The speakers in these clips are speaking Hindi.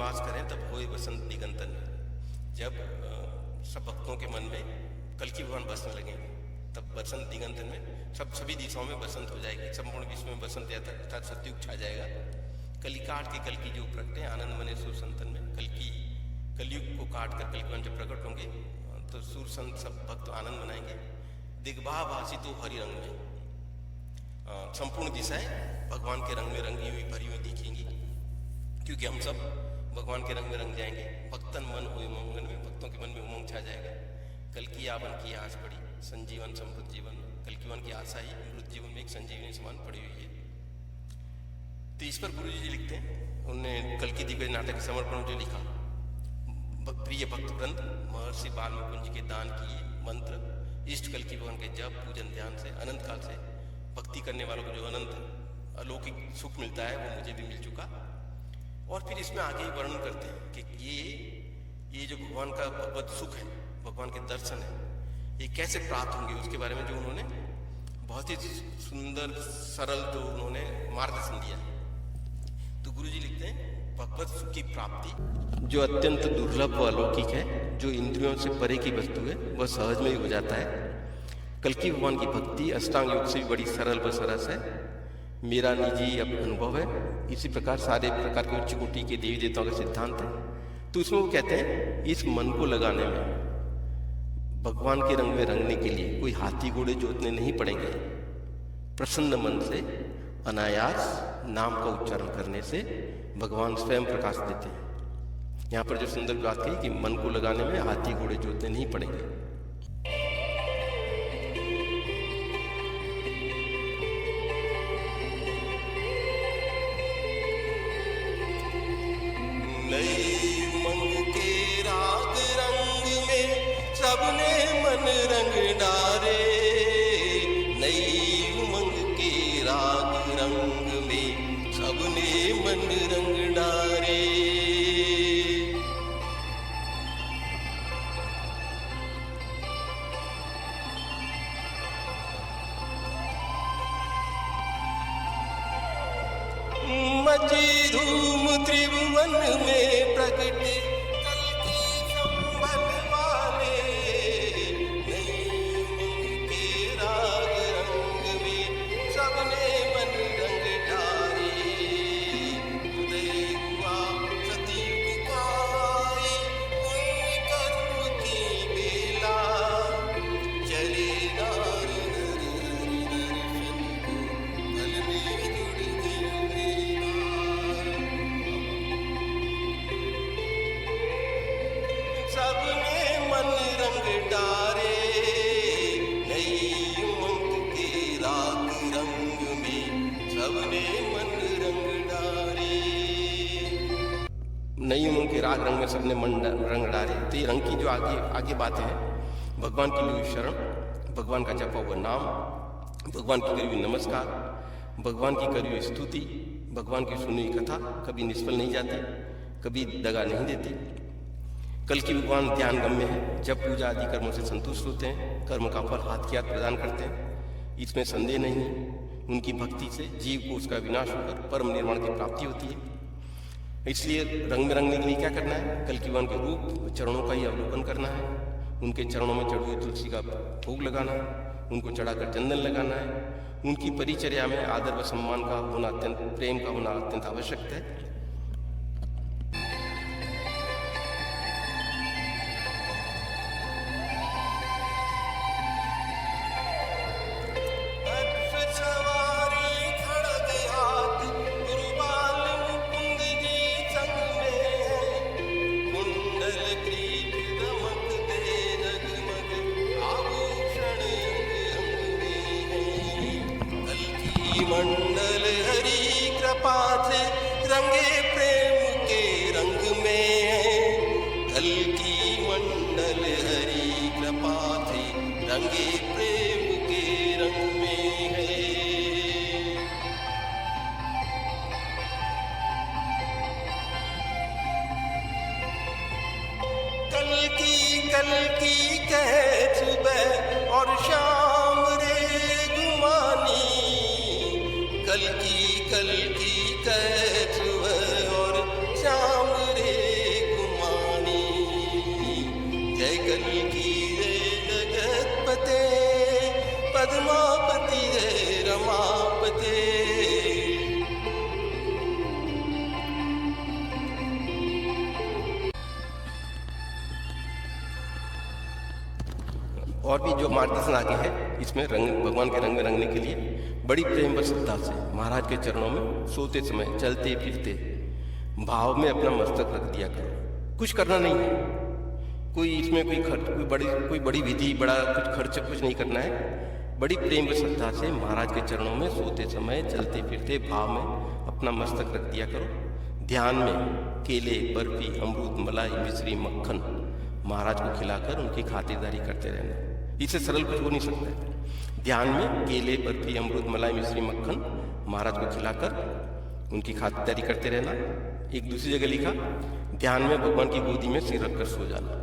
निवास करें तब होए बसंत दिगंतन। जब सब भक्तों के मन में कल्कि भगवान बसने लगेंगे तब बसंत दिगंतन में सभी दिशाओं में बसंत हो जाएगी, संपूर्ण विश्व में बसंत यात्रा अर्थात सतयुग छा जाएगा। कली काट के कल्कि जो प्रकटे आनंद मने सुर संतन में, कलयुग को काट कर कल्कि भगवान जब प्रकट होंगे तो सुर संत सब भक्त आनंद मनाएंगे। दिग्भा भासी तो हरि रंग में, संपूर्ण दिशाएं भगवान के रंग में रंगी हुई भरी हुई दिखेंगी, क्योंकि हम सब भगवान के रंग में रंग जाएंगे। भक्तन मन हुए मंगन में, भक्तों के मन में उमंग छा जाएगा। कल्कि यावन की आस पड़ी संजीवन समृद्ध जीवन में, कल्किवन की आशा ही मृत जीवन में एक संजीवनी समान पड़ी हुई है। तो इस पर गुरु जी लिखते हैं, उन्होंने कल्कि दिग्गज नाटक समर्पण जो लिखा, प्रिय भक्त वृंद महर्षि वाल्मीकि के दान किए मंत्र इष्ट कल्कि भगवान के जप पूजन ध्यान से अनंत काल से भक्ति करने वालों को जो अनंत अलौकिक सुख मिलता है वो मुझे भी मिल चुका। और फिर इसमें आगे वर्णन करते हैं कि ये जो भगवान का भगवत सुख है, भगवान के दर्शन है, ये कैसे प्राप्त होंगे उसके बारे में जो उन्होंने बहुत ही सुंदर सरल जो उन्होंने मार्गदर्शन दिया है। तो गुरु जी लिखते हैं, भगवत सुख की प्राप्ति जो अत्यंत दुर्लभ व अलौकिक है, जो इंद्रियों से परे की वस्तु है, वह सहज में ही हो जाता है। कल्कि भगवान की भक्ति अष्टांग योग से भी बड़ी सरल व सरस है, मेरा निजी अनुभव है। इसी प्रकार सारे प्रकार के उच्च कोटि के देवी देवताओं का सिद्धांत है। तो इसमें वो कहते हैं, इस मन को लगाने में भगवान के रंग में रंगने के लिए कोई हाथी घोड़े जोतने नहीं पड़ेंगे। प्रसन्न मन से अनायास नाम का उच्चारण करने से भगवान स्वयं प्रकाश देते हैं। यहाँ पर जो सुंदर बात कही कि मन को लगाने में हाथी घोड़े जोतने नहीं पड़ेंगे। नई उमंग के राग रंग में सबने मन रंग डारे, नई उमंग के राग रंग में सबने मन रंग डारे। मची धूम त्रिभुवन में प्रकट कल्कि संभल वाले, नई उमंग के राग रंग में सबने मन रंग डारे। उदय हुआ सतयुग का ये पुण्य कर्म की बेला, चले नार दर्शन को फल में जुड़ गई। सबने मन रंग डारे, नई उमंग के राग रंग में सबने मन रंग डारे। नई उमंग के राग रंग में सबने मन रंग डाले। तो ये रंग की जो आगे बातें हैं, भगवान की ली हुई शरण, भगवान का जपा हुआ नाम, भगवान की करी हुई नमस्कार, भगवान की करी हुई स्तुति, भगवान की सुनी हुई कथा कभी निष्फल नहीं जाती, कभी दगा नहीं देती। कल्कि भगवान ध्यान गम्य है, जब पूजा आदि कर्मों से संतुष्ट होते हैं, कर्म का फल हाथ की हाथ प्रदान करते हैं, इसमें संदेह नहीं है। उनकी भक्ति से जीव को उसका विनाश होकर परम निर्वाण की प्राप्ति होती है। इसलिए रंग में रंगने के लिए क्या करना है? कल्कि भगवान के रूप चरणों का ही अवलोकन करना है, उनके चरणों में चढ़ी हुई तुलसी का भोग लगाना है, उनको चढ़ाकर चंदन लगाना है। उनकी परिचर्या में आदर व सम्मान का होना अत्यंत, प्रेम का होना अत्यंत आवश्यक है। मंडल हरि कृपा से रंगे प्रेम के रंग में, कल्कि मंडल हरि कृपा से रंगे प्रेम के रंग में है। कल्कि कह सुबह और शाम रे गुमानी, कल्कि कह सुबह और शाम रे और भी जो मार्गदर्शन आगे है इसमें रंग भगवान के रंग में रंगने के लिए बड़ी प्रेम व श्रद्धा से महाराज के चरणों में सोते समय चलते फिरते भाव में अपना मस्तक रख दिया करो। कुछ करना नहीं है, कोई इसमें कोई बड़ी विधि बड़ा कुछ खर्च कुछ नहीं करना है। बड़ी प्रेम व श्रद्धा से महाराज के चरणों में सोते समय चलते फिरते भाव में अपना मस्तक रख दिया करो। ध्यान में केले, बर्फी, अमरूद, मलाई, मिश्री, मक्खन महाराज को खिलाकर उनकी खातिरदारी करते रहना। इससे सरल कुछ हो नहीं सकता है। ध्यान में केले, बर्फी, अमरूद, मलाई, मिश्री, मक्खन महाराज को खिलाकर उनकी खातिरदारी करते रहना। एक दूसरी जगह लिखा, ध्यान में भगवान की गोदी में सिर रखकर सो जाना।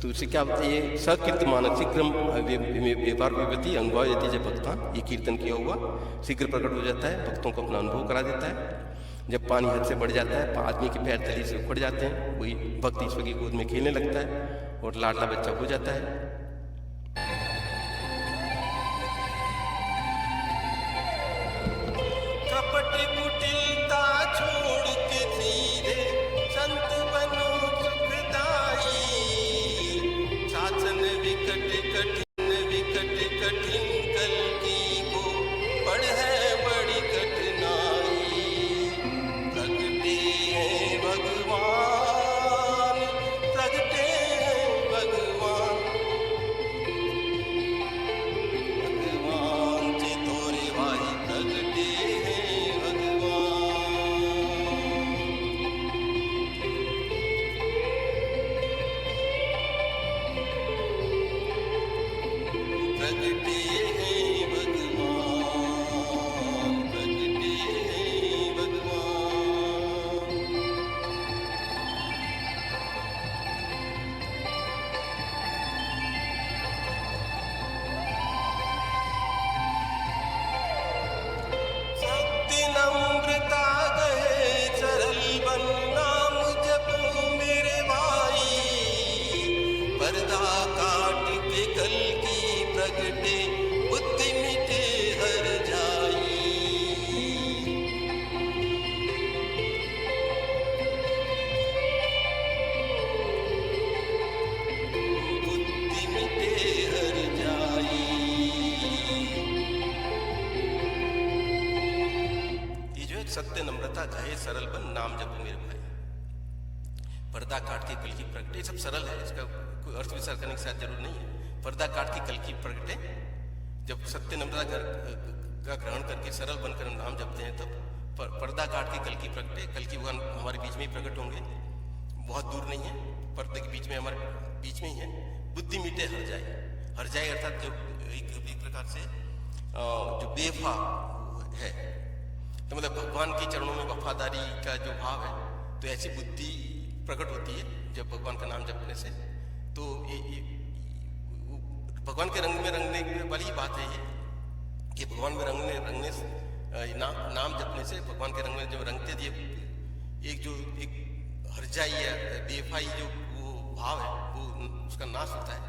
तो इससे क्या होता है, ये सकृत मानसिक क्रम व्यापार विभूति अनुभव यदि जब भक्ता ये कीर्तन किया हुआ शीघ्र प्रकट हो जाता है, भक्तों को अपना अनुभव करा देता है। जब पानी हद से बढ़ जाता है, आदमी के पैर तली से उखड़ जाते हैं, वही भक्त ईश्वर की गोद में खेलने लगता है और लाडला बच्चा हो जाता है। कपट कुटिलता छोड़ के धीरे संत बनो सुखदाई। शासन विकट कठिन कल की को पड़ है बड़ी कठिनाई। प्रगटे हैं भगवान, प्रगटे हैं भगवान, भगवान जे तोरे भाई प्रगटे हैं भगवान। प्रगटे हैं भगवान, प्रगटे हैं भगवान। सत्य नम्रता गए सरल बन नाम जपो मेरे भाई। पर्दा काट के कल की प्रगटे बुद्धि मिटे हर जाई। बुद्धि मिटे हर जाई। ये जो है सत्य नम्रता कहे सरल बन नाम जपो मेरे भाई, पर्दा काट के कल की प्रगटे, सब सरल है, इसका कोई अर्थ विचार करने की शायद जरूर नहीं है। पर्दा काट के कल की प्रगटे, जब सत्य नम्रता का ग्रहण करके सरल बनकर हम नाम जपते हैं तब पर्दा काट के कल की प्रगटे, कल की भगवान हमारे बीच में ही प्रकट होंगे, बहुत दूर नहीं है, पर्दे के बीच में हमारे बीच में ही है। बुद्धि मिटे हर जाए, हर जाए अर्थात जो एक प्रकार से जो बेवफा है, तो मतलब भगवान के चरणों में वफादारी का जो भाव है, तो ऐसी बुद्धि प्रकट होती है जब भगवान का नाम जपने से। तो ये भगवान के रंग में रंगने वाली बात है ये, कि भगवान में रंगने से नाम जपने से भगवान के रंग में जब रंगते दिए एक हरजाई या बेवफाई जो वो भाव है वो उसका नाश होता है।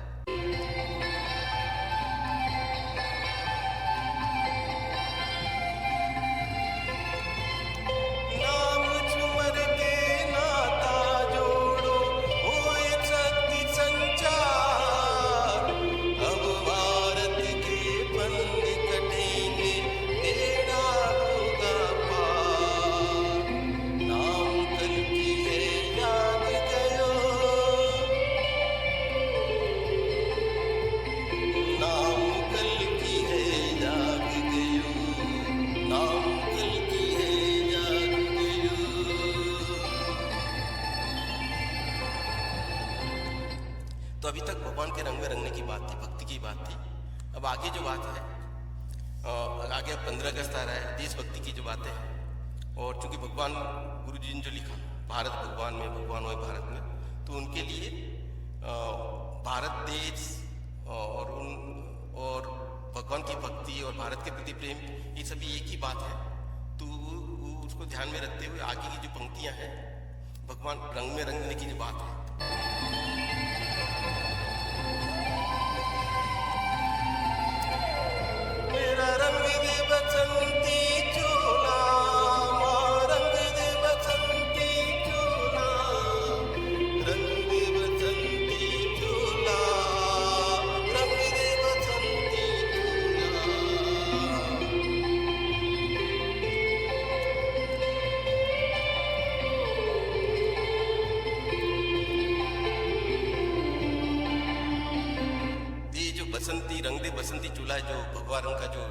नाम झुमर के नाता जोड़ो होए शक्ति संचार। अब भारत के बंद कटेंगे बेड़ा होगा पार। नाम कल की है याद गयो, नाम कल की है याद गयो, नाम कल की है याद गयो। तो अभी तक भगवान के रंग में रंगने की बात थी, भक्ति की बात थी। अब आगे जो बात है, आगे 15 अगस्त आ रहा है, देशभक्ति की जो बातें हैं। और चूंकि भगवान गुरु जी ने जो लिखा भारत भगवान में भगवान होए भारत में, तो उनके लिए भारत देश और भगवान की भक्ति और भारत के प्रति प्रेम, ये सभी एक ही बात है। तो वो उसको ध्यान में रखते हुए आगे की जो पंक्तियां हैं, भगवान रंग में रंगने की जो बात है, मेरा रंग दे बसंती चोला, माँ रंग दे बसंती चोला, रंग दे बसंती चोला। बसंती रंग दे बसंती चूल्हा जो भगवा रंग का जो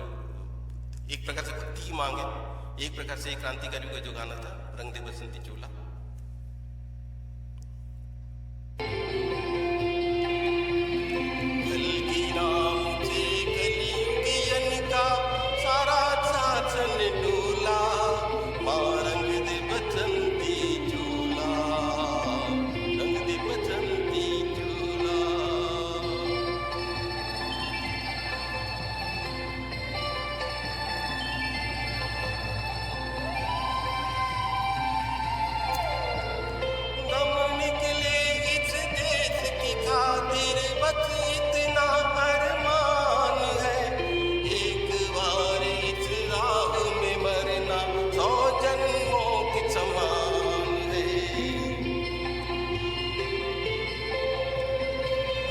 एक प्रकार से भक्ति की मांग है, एक प्रकार से क्रांतिकारी का जो गाना था रंग दे बसंती चूल्हा।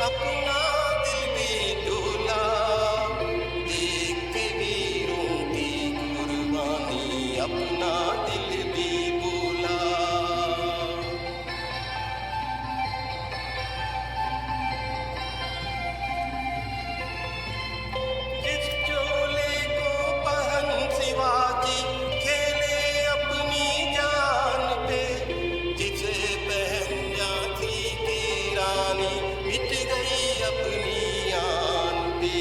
अपना दिल भी डोला, देख के वीरों की कुर्बानी, अपना दिल भी बोला। जिस चोले को पहन शिवाजी खेले अपनी जान पे, जिसे पहन जाती की रानी मिट गई अपनी आन पे।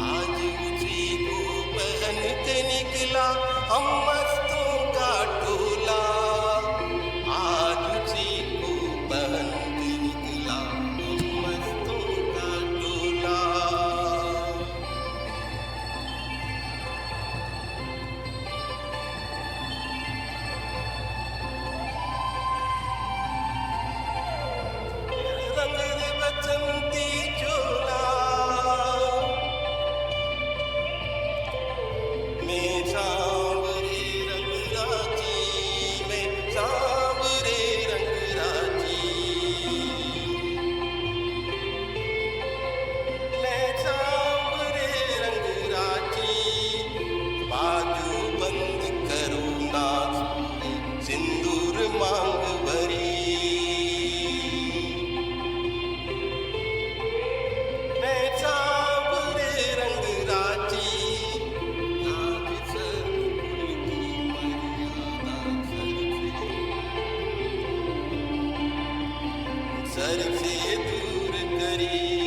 आज उसी को पहन के निकला हम मस्तों का टोला, आज उसी को पहन के निकला हम मस्तों का टोला। रंग दे बसंती चोला में सांवरे रंग राजी, में सांवरे रंग राजी, में सांवरे रंग राजी। बाजू बंद करो ना सिंदूर मांग भरी, मैं सांवरे रंग राजी। आज सर की मर्यादा सर से दूर करी।